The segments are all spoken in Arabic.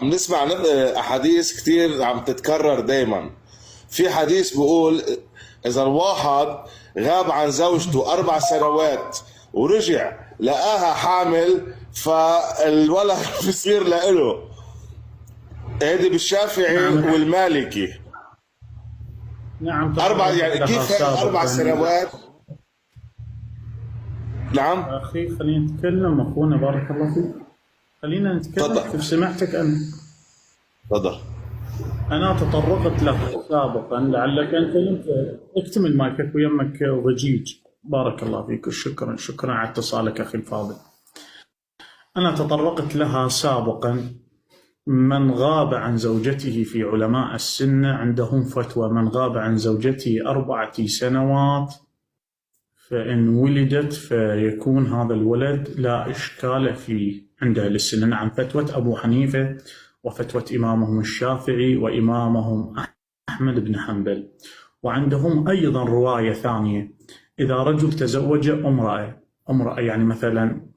بنسمع احاديث كتير عم تتكرر دايما. في حديث بيقول اذا الواحد غاب عن زوجته 4 سنوات ورجع لقاها حامل فالولد بصير لإله. هيدي بالشافعي نعم. والمالكي. نعم. يعني كيف هيك 4 سنوات؟ نعم. أخي خلينا نتكلم أخونا، بارك الله فيك. خلينا نتكلم. تفضل. كيف سمعتك أنا؟ تفضل. أنا تطرقت له سابقا، لعلك أنت لم اكتمل مايكك ويمك ضجيج. بارك الله فيك، شكرا على اتصالك أخي الفاضل. أنا تطرقت لها سابقا. من غاب عن زوجته في علماء السنة عندهم فتوى: من غاب عن زوجته 4 سنوات فإن ولدت فيكون هذا الولد لا إشكال فيه عند أهل السنة. نعم، فتوى أبو حنيفة وفتوى إمامهم الشافعي وإمامهم أحمد بن حنبل. وعندهم أيضا رواية ثانية: إذا رجل تزوج امرأة يعني مثلا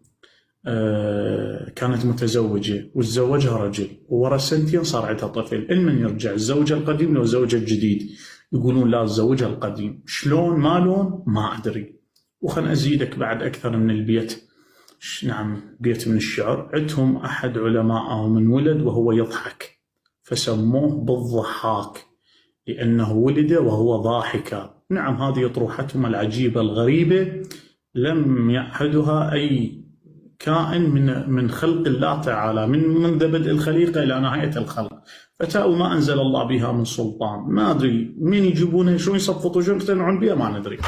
كانت متزوجة وتزوجها رجل وورا 2 صار عندها طفل، المن يرجع، الزوج القديم لو الزوج الجديد؟ يقولون لا، الزوج القديم. شلون ما لون ما أدري. وخل أزيدك بعد أكثر من البيت. نعم، بيت من الشعر. عندهم أحد علمائهم من ولد وهو يضحك فسموه بالضحاك لأنه ولد وهو ضاحكا. نعم، هذه أطروحتهم العجيبة الغريبة لم يعهدها أي كائن من خلق الله تعالى، منذ بدء الخليقة إلى نهاية الخلق. فتاوى ما أنزل الله بها من سلطان. ما أدري مين يجيبونها، شو يصفطوا، شو يقتنعون بها، ما ندري.